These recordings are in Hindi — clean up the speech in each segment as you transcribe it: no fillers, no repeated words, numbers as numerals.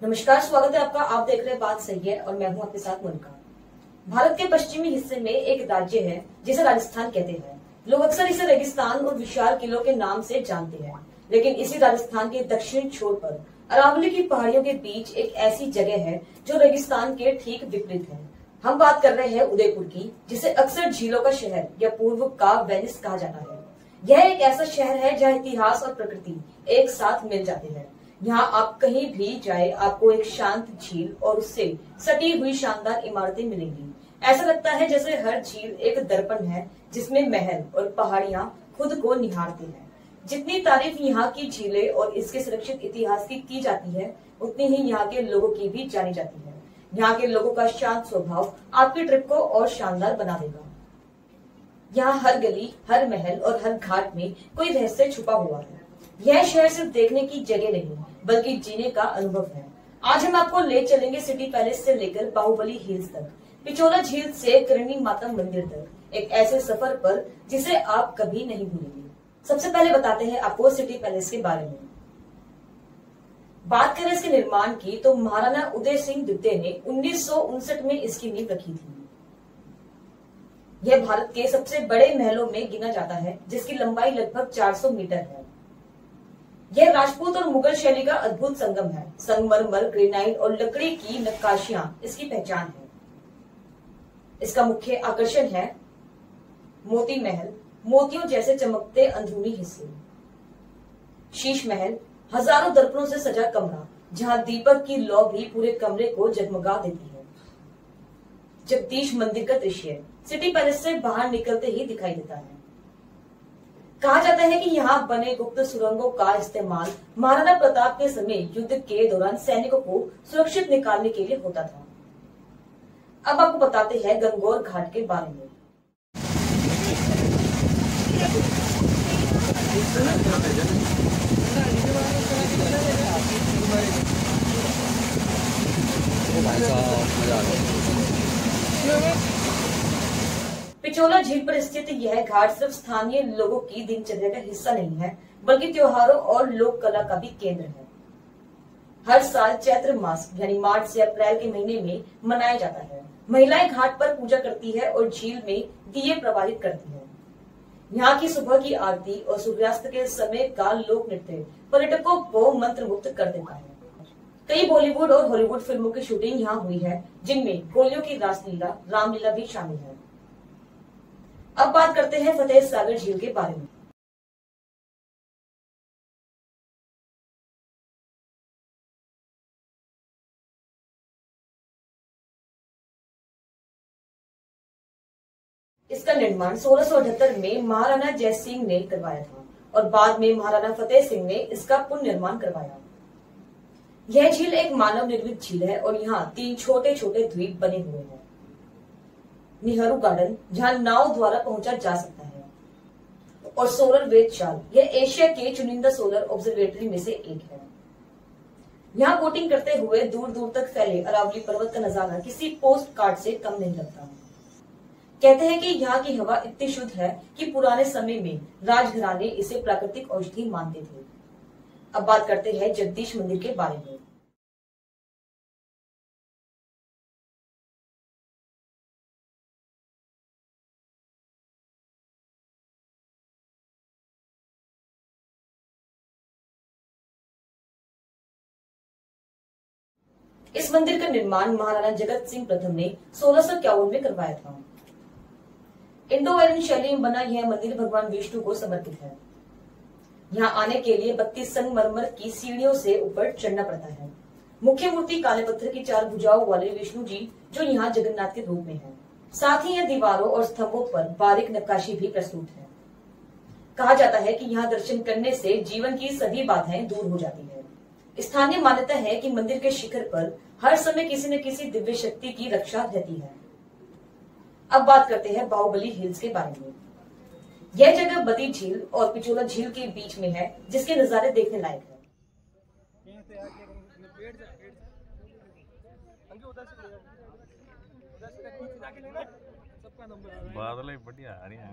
नमस्कार, स्वागत है आपका। आप देख रहे हैं बात सही है और मैं हूं आपके साथ मुनका। भारत के पश्चिमी हिस्से में एक राज्य है जिसे राजस्थान कहते हैं। लोग अक्सर इसे रेगिस्तान और विशाल किलों के नाम से जानते हैं, लेकिन इसी राजस्थान के दक्षिणी छोर पर अरावली की पहाड़ियों के बीच एक ऐसी जगह है जो रेगिस्तान के ठीक विपरीत है। हम बात कर रहे हैं उदयपुर की, जिसे अक्सर झीलों का शहर या पूर्व का वेनिस कहा जाता है। यह एक ऐसा शहर है जहाँ इतिहास और प्रकृति एक साथ मिल जाते हैं। यहाँ आप कहीं भी जाए, आपको एक शांत झील और उससे सटी हुई शानदार इमारतें मिलेंगी। ऐसा लगता है जैसे हर झील एक दर्पण है जिसमें महल और पहाड़ियां खुद को निहारती हैं। जितनी तारीफ यहाँ की झीलें और इसके सुरक्षित इतिहास की जाती है, उतनी ही यहाँ के लोगों की भी जानी जाती है। यहाँ के लोगों का शांत स्वभाव आपकी ट्रिप को और शानदार बना देगा। यहाँ हर गली, हर महल और हर घाट में कोई रहस्य छुपा हुआ है। यह शहर सिर्फ देखने की जगह नहीं, बल्कि जीने का अनुभव है। आज हम आपको ले चलेंगे सिटी पैलेस से लेकर बाहुबली हिल्स तक, पिचोला झील से करणी माता मंदिर तक, एक ऐसे सफर पर जिसे आप कभी नहीं भूलेंगे। सबसे पहले बताते हैं आपको सिटी पैलेस के बारे में। बात करें इसके निर्माण की तो महाराणा उदय सिंह द्वितीय ने 1959 में इसकी नींव रखी थी। यह भारत के सबसे बड़े महलों में गिना जाता है, जिसकी लंबाई लगभग 400 मीटर है। यह राजपूत और मुगल शैली का अद्भुत संगम है। संगमरमर, ग्रेनाइट और लकड़ी की नक्काशियां इसकी पहचान है। इसका मुख्य आकर्षण है मोती महल, मोतियों जैसे चमकते अंदरूनी हिस्से। शीश महल, हजारों दर्पणों से सजा कमरा जहां दीपक की लौ भी पूरे कमरे को जगमगा देती है। जगदीश मंदिर का दृश्य सिटी पैलेस से बाहर निकलते ही दिखाई देता है। कहा जाता है कि यहाँ बने गुप्त सुरंगों का इस्तेमाल महाराणा प्रताप के समय युद्ध के दौरान सैनिकों को सुरक्षित निकालने के लिए होता था। अब आपको बताते हैं गंगौर घाट के बारे में। पिचोला झील पर स्थित यह घाट सिर्फ स्थानीय लोगों की दिनचर्या का हिस्सा नहीं है, बल्कि त्योहारों और लोक कला का भी केंद्र है। हर साल चैत्र मास यानी मार्च से अप्रैल के महीने में मनाया जाता है। महिलाएं घाट पर पूजा करती है और झील में दिए प्रवाहित करती है। यहाँ की सुबह की आरती और सूर्यास्त के समय का लोक नृत्य पर्यटकों को मंत्रमुग्ध कर देता है। कई बॉलीवुड और हॉलीवुड फिल्मों की शूटिंग यहाँ हुई है, जिनमें गोलियों की रासलीला, रामलीला भी शामिल है। अब बात करते हैं फतेह सागर झील के बारे में। इसका निर्माण 1678 में महाराणा जयसिंह ने करवाया था और बाद में महाराणा फतेह सिंह ने इसका पुनर्निर्माण करवाया। यह झील एक मानव निर्मित झील है और यहाँ 3 छोटे छोटे द्वीप बने हुए हैं। नेहरू गार्डन, जहाँ नाव द्वारा पहुंचा जा सकता है, और सोलर वेधशाल, यह एशिया के चुनिंदा सोलर ऑब्जर्वेटरी में से एक है। यहाँ बोटिंग करते हुए दूर दूर तक फैले अरावली पर्वत का नजारा किसी पोस्ट कार्ड से कम नहीं लगता। कहते हैं कि यहाँ की हवा इतनी शुद्ध है कि पुराने समय में राजघराने इसे प्राकृतिक औषधि मानते थे। अब बात करते हैं जगदीश मंदिर के बारे में। इस मंदिर का निर्माण महाराणा जगत सिंह प्रथम ने 1651 में करवाया था। इंडो आर्यन शैली में बना यह मंदिर भगवान विष्णु को समर्पित है। यहाँ आने के लिए 32 संगमरमर की सीढ़ियों से ऊपर चढ़ना पड़ता है। मुख्य मूर्ति काले पत्थर की 4 भुजाओं वाले विष्णु जी, जो यहाँ जगन्नाथ के रूप में है। साथ ही यह दीवारों और स्तंभों पर बारीक नक्काशी भी प्रस्तुत है। कहा जाता है कि यहाँ दर्शन करने से जीवन की सभी बाधाएं दूर हो जाती है। स्थानीय मान्यता है कि मंदिर के शिखर पर हर समय किसी न किसी दिव्य शक्ति की रक्षा रहती है। अब बात करते हैं बाहुबली हिल्स के बारे में। यह जगह बदी झील और पिचोला झील के बीच में है, जिसके नजारे देखने लायक है। बादल बढ़िया आ रही है।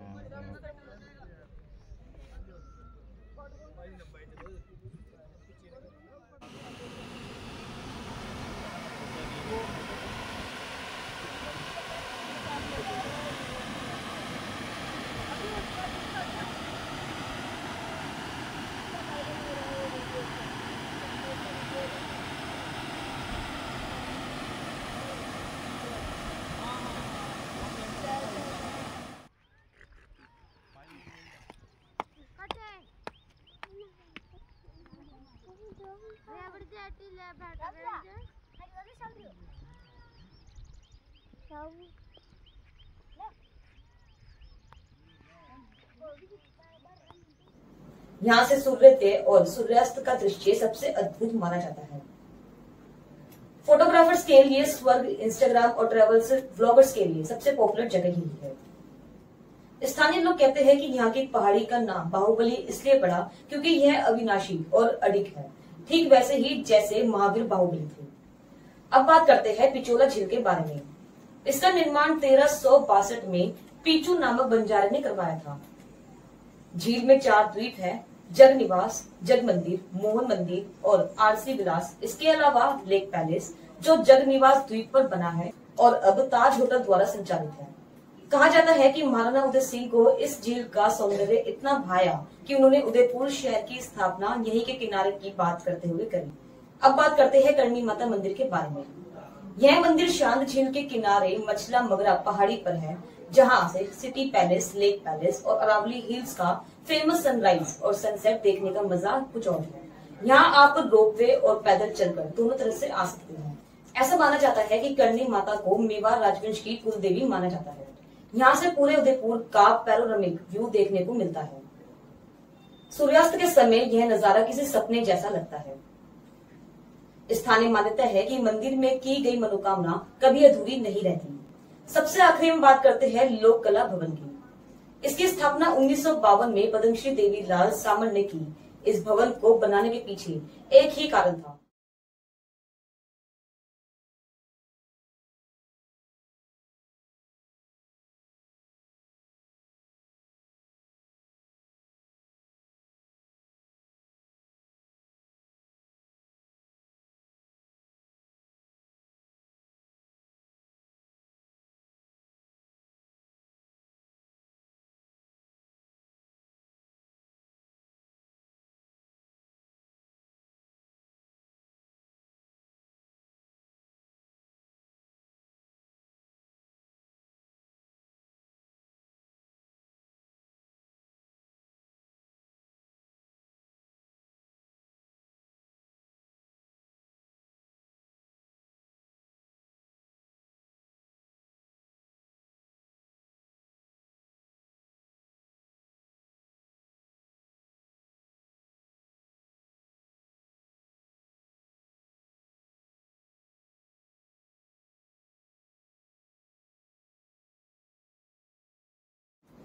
यहाँ से सूर्योदय और सूर्यास्त का दृश्य सबसे अद्भुत माना जाता है। फोटोग्राफर्स के लिए स्वर्ग इंस्टाग्राम और ट्रेवल्स व्लॉगर्स के लिए सबसे पॉपुलर जगह ही है। स्थानीय लोग कहते हैं कि यहाँ की पहाड़ी का नाम बाहुबली इसलिए पड़ा क्योंकि यह अविनाशी और अडिग है, ठीक वैसे ही जैसे महावीर बाहुबली थे। अब बात करते हैं पिचोला झील के बारे में। इसका निर्माण 1362 में पीचू नामक बंजारे ने करवाया था। झील में 4 द्वीप हैं, जग निवास, जग मंदिर, मोहन मंदिर और आरसी विलास। इसके अलावा लेक पैलेस जो जग निवास द्वीप पर बना है और अब ताज होटल द्वारा संचालित है। कहा जाता है कि महाराणा उदय सिंह को इस झील का सौंदर्य इतना भाया कि उन्होंने उदयपुर शहर की स्थापना यहीं के किनारे की बात करते हुए करी। अब बात करते हैं करणी माता मंदिर के बारे में। यह मंदिर शांत झील के किनारे मछला मगरा पहाड़ी पर है, जहां से सिटी पैलेस, लेक पैलेस और अरावली हिल्स का फेमस सनराइज और सनसेट देखने का मजा कुछ और है। यहाँ आप रोपवे और पैदल चलकर दोनों तरफ से आ सकते हैं। ऐसा माना जाता है कि करणी माता को मेवाड़ राजवंश की कुल देवी माना जाता है। यहाँ से पूरे उदयपुर का पैनोरामिक व्यू देखने को मिलता है। सूर्यास्त के समय यह नजारा किसी सपने जैसा लगता है। स्थानीय मान्यता है कि मंदिर में की गई मनोकामना कभी अधूरी नहीं रहती। सबसे आखिरी में बात करते हैं लोक कला भवन की। इसकी स्थापना 1952 में पद्मश्री देवी लाल सामर ने की। इस भवन को बनाने के पीछे एक ही कारण था।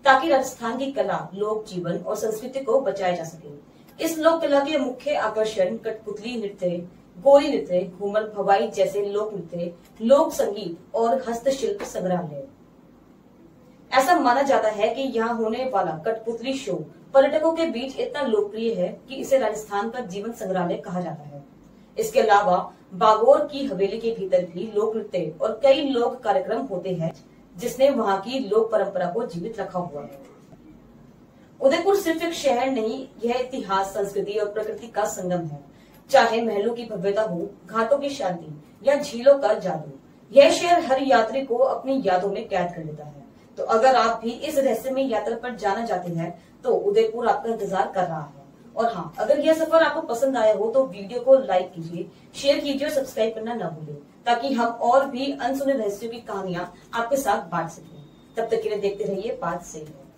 ताकि राजस्थान की कला, लोक जीवन और संस्कृति को बचाया जा सके। इस लोक कला के मुख्य आकर्षण कठपुतली नृत्य, गोरी नृत्य, घूमर भवाई जैसे लोक नृत्य, लोक संगीत और हस्तशिल्प संग्रहालय। ऐसा माना जाता है कि यहाँ होने वाला कठपुतली शो पर्यटकों के बीच इतना लोकप्रिय है कि इसे राजस्थान का जीवन संग्रहालय कहा जाता है। इसके अलावा बागोर की हवेली के भीतर भी लोक नृत्य और कई लोक कार्यक्रम होते हैं, जिसने वहाँ की लोक परंपरा को जीवित रखा हुआ है। उदयपुर सिर्फ एक शहर नहीं, यह इतिहास, संस्कृति और प्रकृति का संगम है। चाहे महलों की भव्यता हो, घाटों की शांति या झीलों का जादू, यह शहर हर यात्री को अपनी यादों में कैद कर लेता है। तो अगर आप भी इस रहस्यमय यात्रा पर जाना चाहते हैं तो उदयपुर आपका इंतजार कर रहा है। और हाँ, अगर यह सफर आपको पसंद आया हो तो वीडियो को लाइक कीजिए, शेयर कीजिए और सब्सक्राइब करना न भूलें, ताकि हम और भी अनसुने रहस्यों की कहानियां आपके साथ बांट सकें। तब तक के लिए देखते रहिए बात सही है।